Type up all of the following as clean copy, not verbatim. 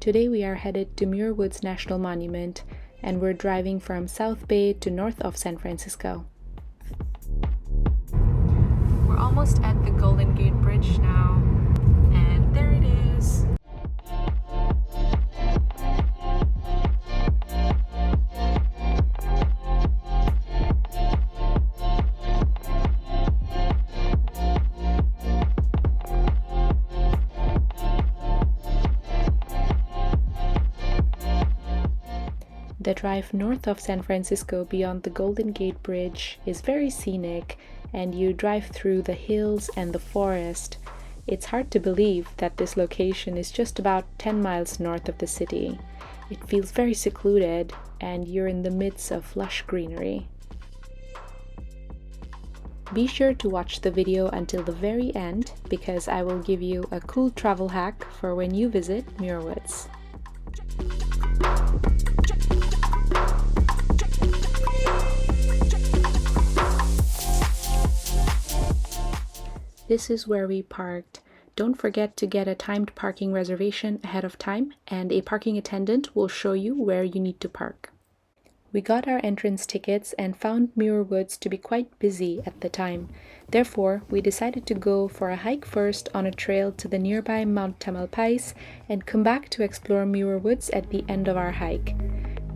Today we are headed to Muir Woods National Monument, and we're driving from South Bay to north of San Francisco. We're almost at the Golden Gate Bridge now, and there it is. The drive north of San Francisco beyond the Golden Gate Bridge is very scenic, and you drive through the hills and the forest. It's hard to believe that this location is just about 10 miles north of the city. It feels very secluded, and you're in the midst of lush greenery. Be sure to watch the video until the very end, because I will give you a cool travel hack for when you visit Muir Woods. This is where we parked. Don't forget to get a timed parking reservation ahead of time, and a parking attendant will show you where you need to park. We got our entrance tickets and found Muir Woods to be quite busy at the time. Therefore, we decided to go for a hike first on a trail to the nearby Mount Tamalpais and come back to explore Muir Woods at the end of our hike.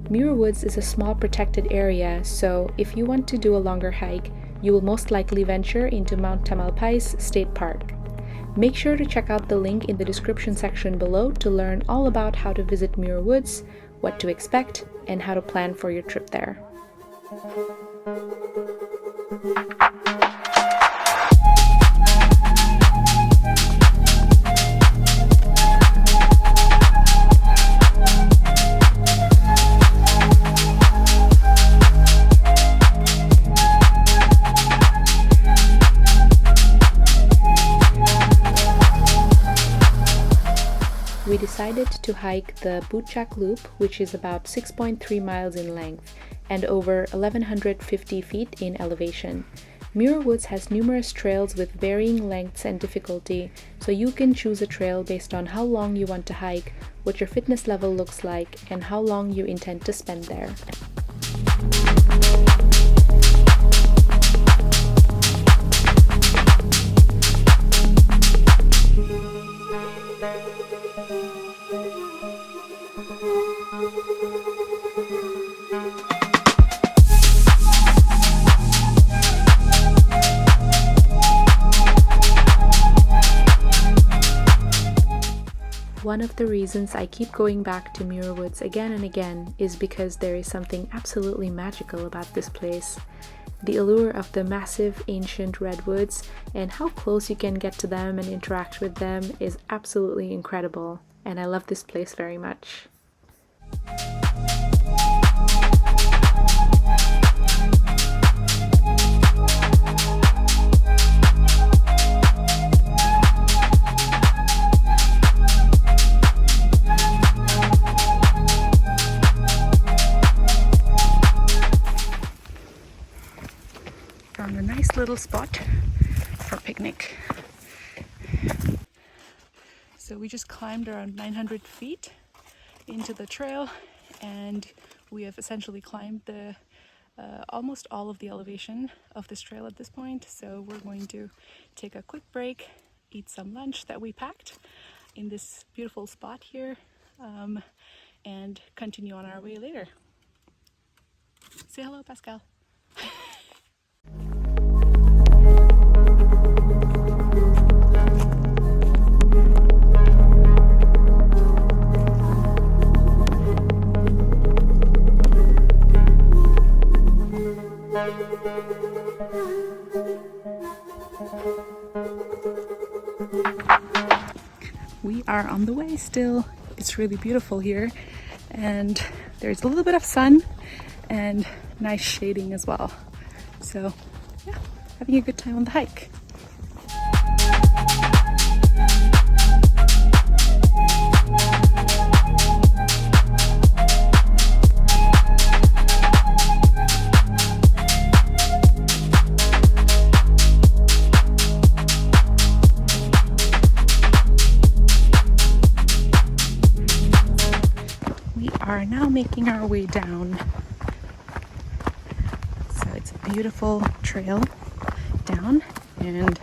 Muir Woods is a small protected area, so if you want to do a longer hike, you will most likely venture into Mount Tamalpais State Park. Make sure to check out the link in the description section below to learn all about how to visit Muir Woods, what to expect, and how to plan for your trip there. We decided to hike the Bootjack Loop, which is about 6.3 miles in length and over 1,150 feet in elevation. Muir Woods has numerous trails with varying lengths and difficulty, so you can choose a trail based on how long you want to hike, what your fitness level looks like, and how long you intend to spend there. One of the reasons I keep going back to Muir Woods again and again is because there is something absolutely magical about this place. The allure of the massive ancient redwoods and how close you can get to them and interact with them is absolutely incredible, and I love this place very much. Found a nice little spot for a picnic. So we just climbed around 900 feet into the trail, and we have essentially climbed the almost all of the elevation of this trail at this point. So we're going to take a quick break, eat some lunch that we packed in this beautiful spot here, and continue on our way later. Say hello, Pascal. We are on the way still. It's really beautiful here, and there's a little bit of sun and nice shading as well. So yeah, having a good time on the hike. making our way down. So it's a beautiful trail down, and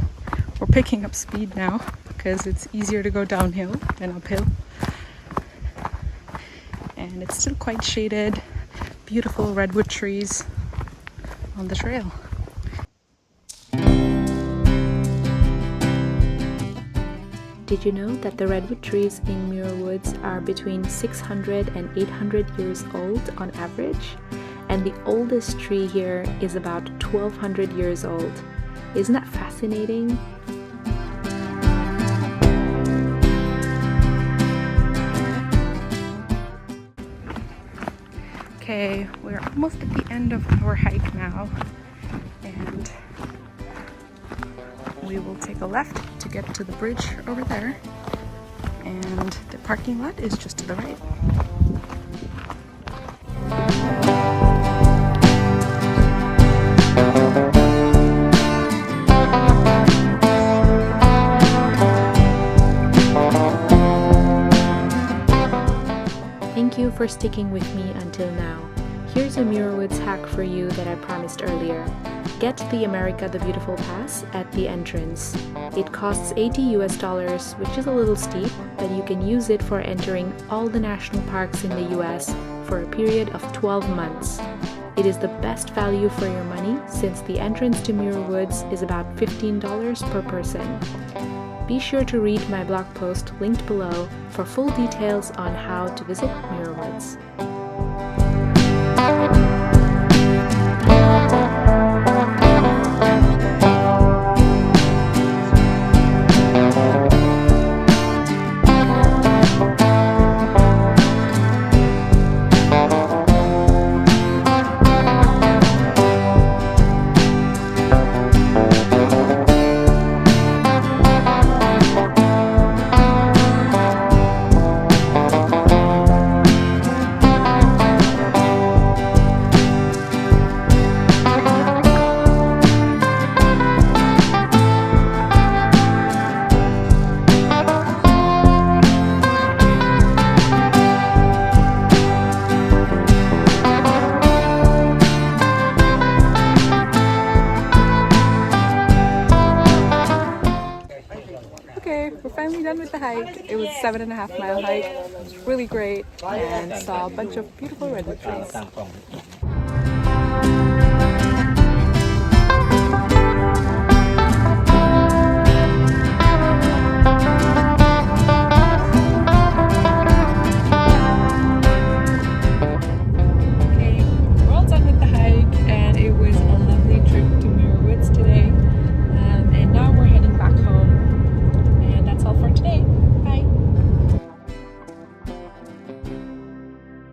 we're picking up speed now because it's easier to go downhill than uphill. And it's still quite shaded, beautiful redwood trees on the trail. Did you know that the redwood trees in Muir Woods are between 600 and 800 years old on average? And the oldest tree here is about 1200 years old. Isn't that fascinating? Okay, we're almost at the end of our hike now, and we will take a left to get to the bridge over there, and the parking lot is just to the right. Thank you for sticking with me until now. Here's a Muir Woods hack for you that I promised earlier. Get the America the Beautiful Pass at the entrance. It costs $80 which is a little steep, but you can use it for entering all the national parks in the US for a period of 12 months. It is the best value for your money since the entrance to Muir Woods is about $15 per person. Be sure to read my blog post linked below for full details on how to visit Muir Woods. Okay, we're finally done with the hike. It was a 7.5 mile hike. It was really great, and saw a bunch of beautiful redwood trees.